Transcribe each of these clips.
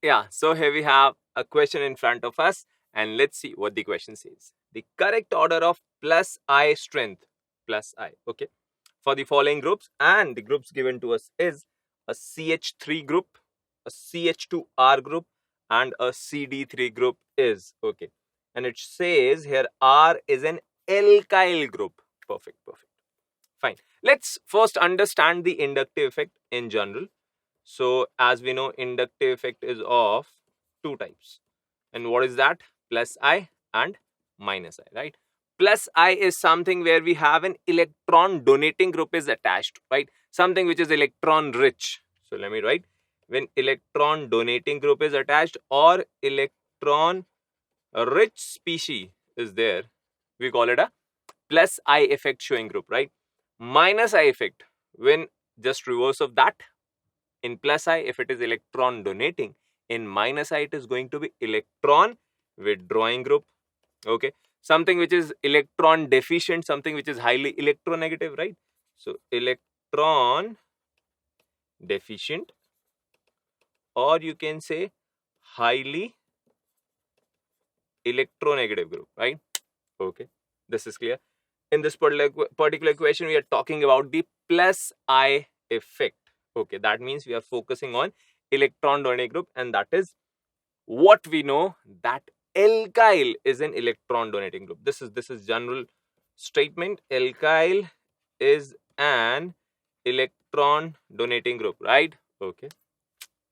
Yeah, so here we have a question in front of us, and let's see what the question says. The correct order of plus I strength, plus I, okay, for the following groups, and the groups given to us is a CH3 group, a CH2R group, and a CD3 group is, okay. And it says here R is an alkyl group. Perfect, perfect. Fine. Let's first understand the inductive effect in general. So as we know, inductive effect is of two types. And what is that? Plus I and minus I, right? Plus I is something where we have an electron donating group is attached, right? Something which is electron rich. So let me write, when electron donating group is attached or electron rich species is there, we call it a plus I effect showing group, right? Minus I effect, when just reverse of that. In plus I, if it is electron donating, in minus I, it is going to be electron withdrawing group. Okay. Something which is electron deficient, something which is highly electronegative, right? So electron deficient, or you can say highly electronegative group, right? Okay. This is clear. In this particular question, we are talking about the plus I effect. Okay. That means we are focusing on electron donating group, and that is what we know, that alkyl is an electron donating group. This is general statement. Alkyl is an electron donating group, right? Okay.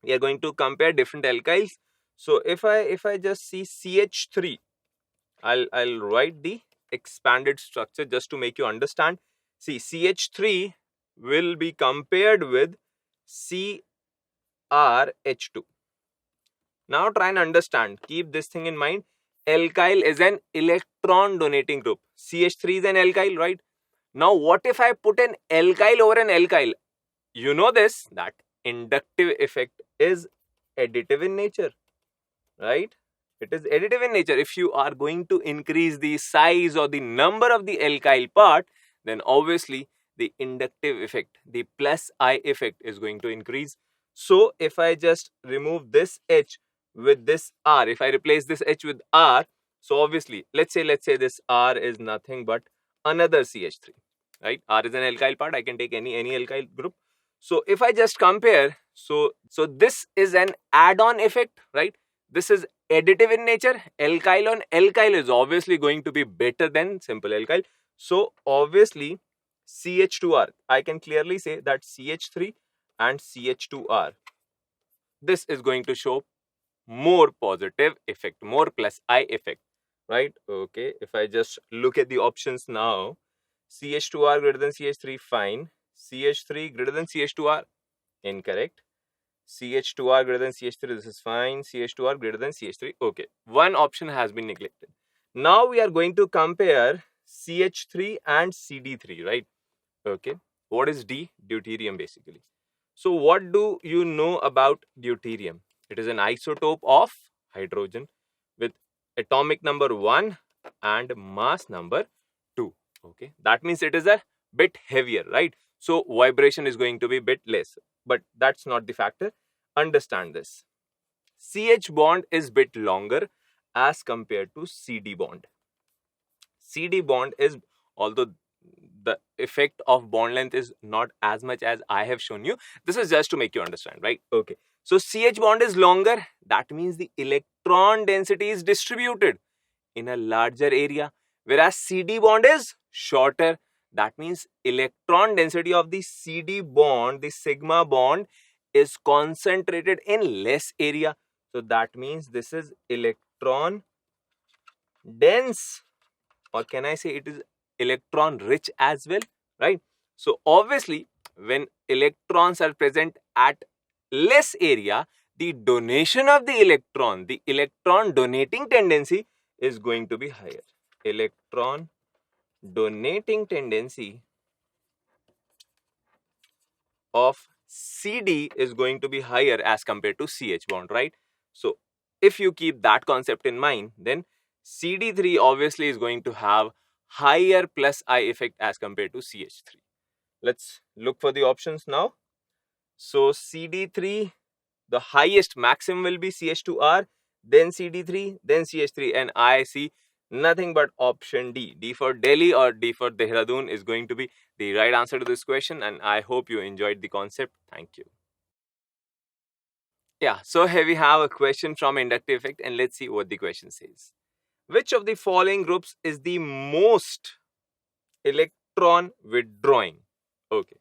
We are going to compare different alkyls. So if I just see CH3, I'll write the expanded structure just to make you understand. See, CH3 will be compared with CrH2. Now try and understand. Keep this thing in mind. Alkyl is an electron donating group. CH3 is an alkyl, right? Now what if I put an alkyl over an alkyl? You know this, that inductive effect is additive in nature, right? It is additive in nature. If you are going to increase the size or the number of the alkyl part, then obviously the inductive effect, the plus I effect, is going to increase. So if I just remove this H with this R, if I replace this H with R, so obviously let's say this R is nothing but another CH3, right? R is an alkyl part. I can take any alkyl group. So if I just compare, so this is an add-on effect, right? This is additive in nature. Alkyl on alkyl is obviously going to be better than simple alkyl. So obviously CH2R, I can clearly say that CH3 and CH2R, this is going to show more positive effect, more plus I effect, right? Okay, if I just look at the options now, CH2R greater than CH3, fine. CH3 greater than CH2R, incorrect. CH2R greater than CH3, this is fine. CH2R greater than CH3, okay. One option has been neglected. Now we are going to compare CH3 and CD3, right? Okay. What is D? Deuterium, basically. So what do you know about deuterium? It is an isotope of hydrogen with atomic number 1 and mass number 2. Okay. That means it is a bit heavier, right? So vibration is going to be a bit less. But that's not the factor. Understand this. CH bond is bit longer as compared to CD bond. CD bond is, although the effect of bond length is not as much as I have shown you, this is just to make you understand, right? Okay. So CH bond is longer. That means the electron density is distributed in a larger area, whereas CD bond is shorter. That means electron density of the CD bond, the sigma bond, is concentrated in less area. So that means this is electron dense, or can I say it is electron rich as well, right? So obviously when electrons are present at less area, the donation of the electron donating tendency is going to be higher. Electron donating tendency of CD is going to be higher as compared to CH bond, right? So if you keep that concept in mind, then CD3 obviously is going to have higher plus I effect as compared to CH3. Let's look for the options now. So CD3 the highest maximum will be CH2R, then CD3, then CH3, and I see nothing but option D. D for Delhi or D for Dehradun is going to be the right answer to this question, and I hope you enjoyed the concept. Thank you. Yeah, so here we have a question from inductive effect, and let's see what the question says. Which of the following groups is the most electron withdrawing? Okay.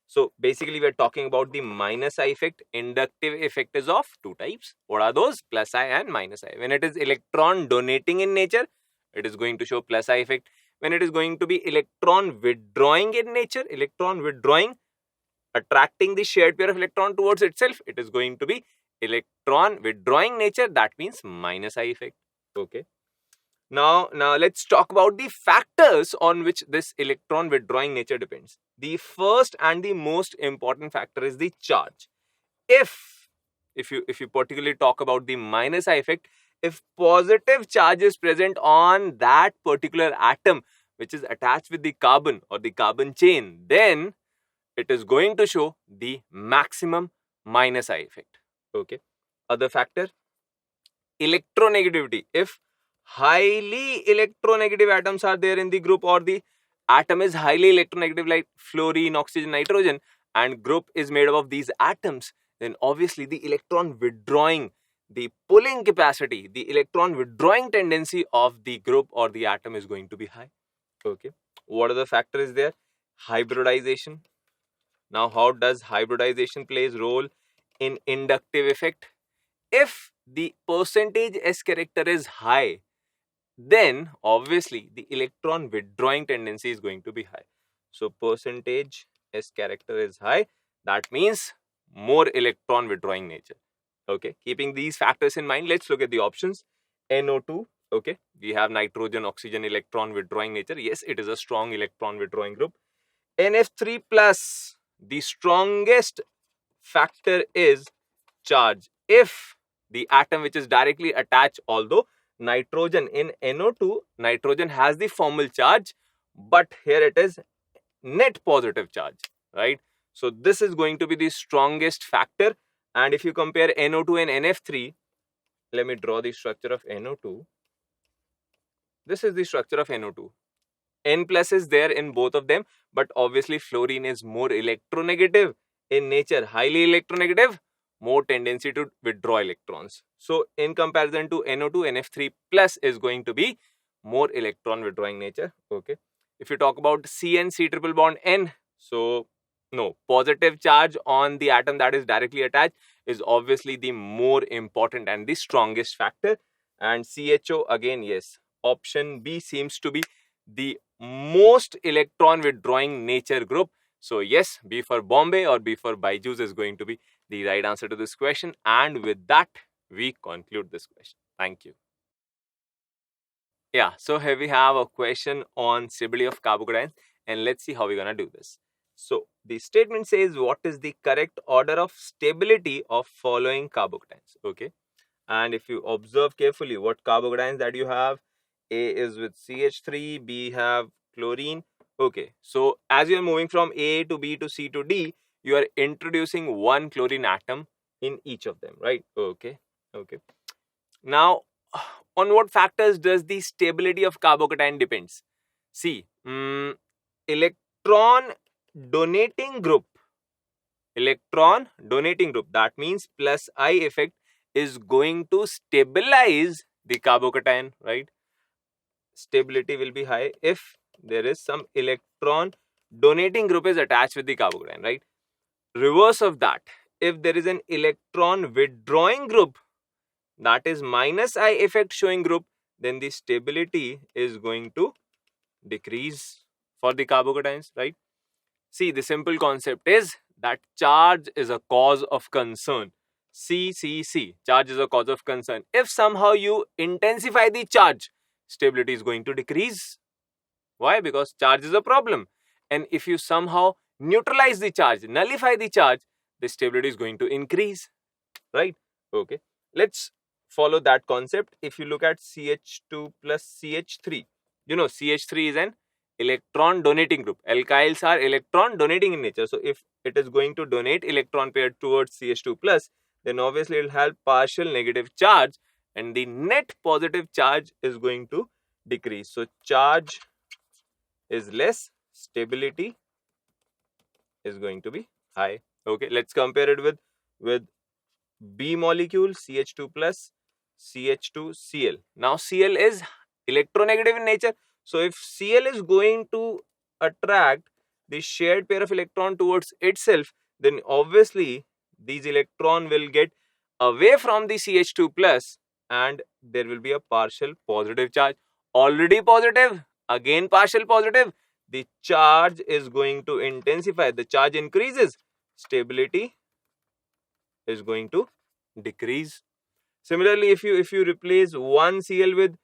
So basically we're talking about the minus I effect. Inductive effect is of two types. What are those? Plus I and minus I. When it is electron donating in nature, it is going to show plus I effect. When it is going to be electron withdrawing in nature, electron withdrawing, attracting the shared pair of electron towards itself, it is going to be electron withdrawing nature. That means minus I effect. Okay. Now let's talk about the factors on which this electron withdrawing nature depends. The first and the most important factor is the charge. If you particularly talk about the minus I effect, if positive charge is present on that particular atom which is attached with the carbon or the carbon chain, then it is going to show the maximum minus I effect. Okay. Other factor, electronegativity. If highly electronegative atoms are there in the group, or the atom is highly electronegative like fluorine, oxygen, nitrogen, and group is made up of these atoms, then obviously the electron withdrawing, the pulling capacity, the electron withdrawing tendency of the group or the atom is going to be high. Okay. What are the factors there? Hybridization. Now, how does hybridization plays role in inductive effect? If the percentage S character is high, then obviously the electron withdrawing tendency is going to be high. So percentage S character is high, that means more electron withdrawing nature. Okay, keeping these factors in mind, let's look at the options. NO2, okay, we have nitrogen, oxygen, electron withdrawing nature. Yes, it is a strong electron withdrawing group. NF3 plus, the strongest factor is charge. If the atom which is directly attached, although nitrogen in NO2, nitrogen has the formal charge, but here it is net positive charge, right? So this is going to be the strongest factor. And if you compare NO2 and NF3, let me draw the structure of NO2. This is the structure of NO2. N plus is there in both of them, but obviously fluorine is more electronegative in nature, highly electronegative, more tendency to withdraw electrons. So in comparison to NO2, NF3 plus is going to be more electron withdrawing nature. Okay. If you talk about C and C triple bond N, so no, positive charge on the atom that is directly attached is obviously the more important and the strongest factor. And CHO, again, yes, option B seems to be the most electron withdrawing nature group. So yes, B for Bombay or B for Byju's is going to be the right answer to this question. And with that, we conclude this question. Thank you. Yeah, so here we have a question on stability of carbocations, and let's see how we're gonna do this. So the statement says, what is the correct order of stability of following carbocations? Okay, and if you observe carefully what carbocations that you have, A is with CH3, B have chlorine. Okay, so as you are moving from A to B to C to D, you are introducing one chlorine atom in each of them, right? Okay. Now, on what factors does the stability of carbocation depends? See, electron donating group, that means plus I effect is going to stabilize the carbocation, right? Stability will be high if there is some electron donating group is attached with the carbocation, right? Reverse of that, if there is an electron withdrawing group, that is minus I effect showing group, then the stability is going to decrease for the carbocations, right? See, the simple concept is that charge is a cause of concern. C, charge is a cause of concern. If somehow you intensify the charge, stability is going to decrease. Why? Because charge is a problem. And if you somehow neutralize the charge, nullify the charge, the stability is going to increase, right? Okay, let's follow that concept. If you look at CH2 plus CH3, you know CH3 is an electron donating group. Alkyls are electron donating in nature. So if it is going to donate electron pair towards CH2 plus, then obviously it will have partial negative charge and the net positive charge is going to decrease. So charge is less, stability is going to be high. Okay, let's compare it with B molecule, CH2 plus, CH2Cl. Now Cl is electronegative in nature. So if Cl is going to attract the shared pair of electron towards itself, then obviously these electron will get away from the CH2 plus and there will be a partial positive charge. Already positive, again partial positive. The charge is going to intensify. The charge increases. Stability is going to decrease. Similarly, if you replace one Cl with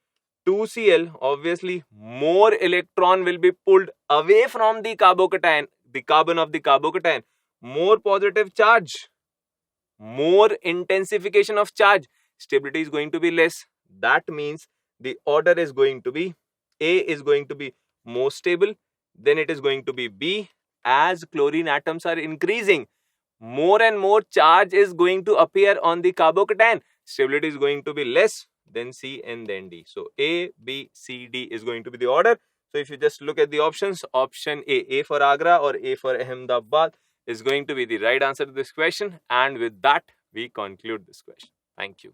2Cl, obviously more electron will be pulled away from the carbocation, the carbon of the carbocation. More positive charge, more intensification of charge. Stability is going to be less. That means the order is going to be A is going to be more stable, then it is going to be B. As chlorine atoms are increasing, more and more charge is going to appear on the carbocation. Stability is going to be less, then C and then D. So A, B, C, D is going to be the order. So if you just look at the options, option A for Agra or A for Ahmedabad is going to be the right answer to this question. And with that, we conclude this question. Thank you.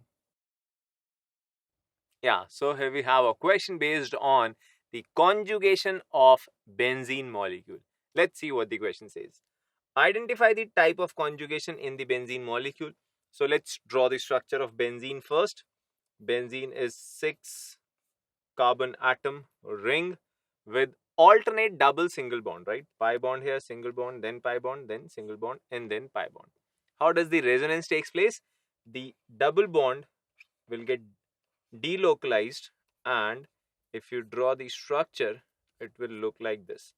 Yeah, so here we have a question based on the conjugation of benzene molecule. Let's see what the question says. Identify the type of conjugation in the benzene molecule. So let's draw the structure of benzene first. Benzene is 6 carbon atom ring with alternate double single bond, right? Pi bond here, single bond, then pi bond, then single bond, and then pi bond. How does the resonance takes place? The double bond will get delocalized, and if you draw the structure, it will look like this.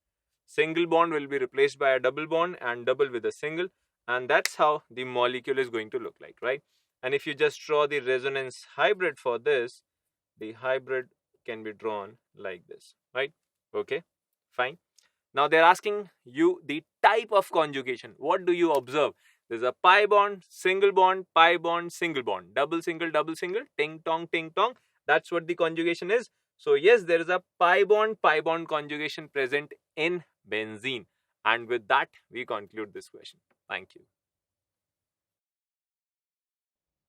Single bond will be replaced by a double bond and double with a single, and that's how the molecule is going to look like, right? And if you just draw the resonance hybrid for this, the hybrid can be drawn like this, right? Okay, fine. Now they're asking you the type of conjugation. What do you observe? There's a pi bond, single bond, pi bond, single bond, double single, ting tong, ting tong. That's what the conjugation is. So yes, there is a pi bond conjugation present in benzene. And with that, we conclude this question. Thank you.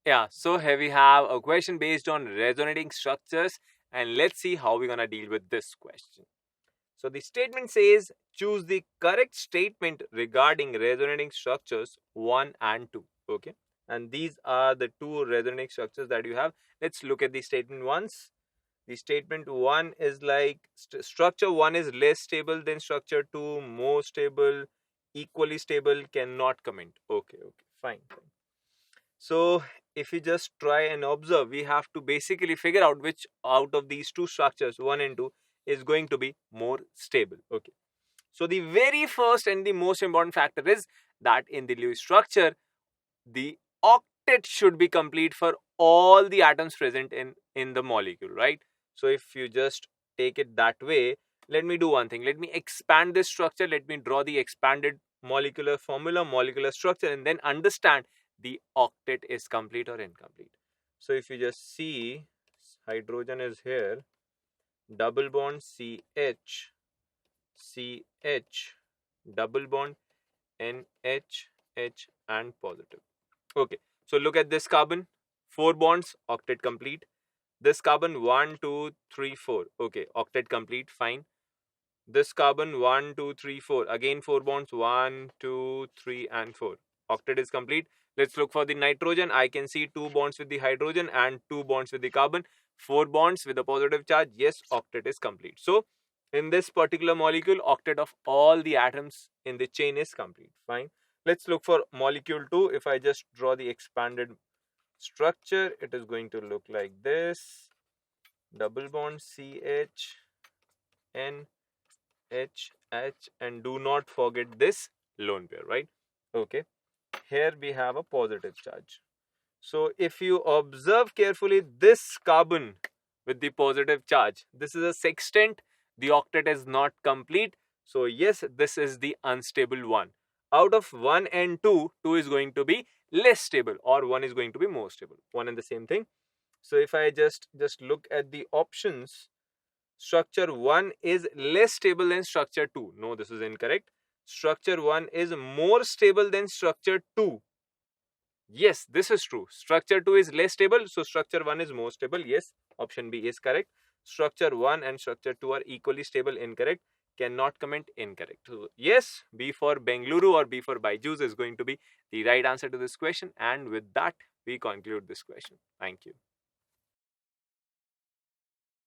Yeah, so here we have a question based on resonating structures, and let's see how we're gonna deal with this question. So the statement says, choose the correct statement regarding resonating structures 1 and 2. Okay, and these are the two resonating structures that you have. Let's look at the statement once. The statement 1 is like structure 1 is less stable than structure 2, more stable, equally stable, cannot comment. Okay, fine. So if we just try and observe, we have to basically figure out which out of these two structures, 1 and 2, is going to be more stable. Okay. So the very first and the most important factor is that in the Lewis structure, the octet should be complete for all the atoms present in the molecule, right? So if you just take it that way, let me do one thing. Let me expand this structure. Let me draw the expanded molecular formula, molecular structure, and then understand the octet is complete or incomplete. So if you just see, hydrogen is here, double bond CH, CH, double bond NH, H, and positive. Okay, so look at this carbon, 4 bonds, octet complete. This carbon 1, 2, 3, 4. Okay, octet complete, fine. This carbon 1, 2, 3, 4. Again 4 bonds, 1, 2, 3, and 4. Octet is complete. Let's look for the nitrogen. I can see 2 bonds with the hydrogen and 2 bonds with the carbon. 4 bonds with a positive charge. Yes, octet is complete. So in this particular molecule, octet of all the atoms in the chain is complete. Fine. Let's look for molecule 2. If I just draw the expanded structure, it is going to look like this. Double bond CH, N, H, H, and do not forget this lone pair, right? Okay. Here we have a positive charge. So if you observe carefully this carbon with the positive charge, this is a sextant. The octet is not complete. So yes, this is the unstable one. Out of 1 and 2, 2 is going to be less stable, or 1 is going to be more stable. One and the same thing. So if I just look at the options, structure 1 is less stable than structure 2. No, this is incorrect. Structure 1 is more stable than structure 2. Yes, this is true. Structure 2 is less stable, so structure 1 is more stable. Yes, option B is correct. Structure 1 and structure 2 are equally stable. Incorrect. Cannot comment. Incorrect. So yes, B for Bengaluru or B for Byju's is going to be the right answer to this question. And with that, we conclude this question. Thank you.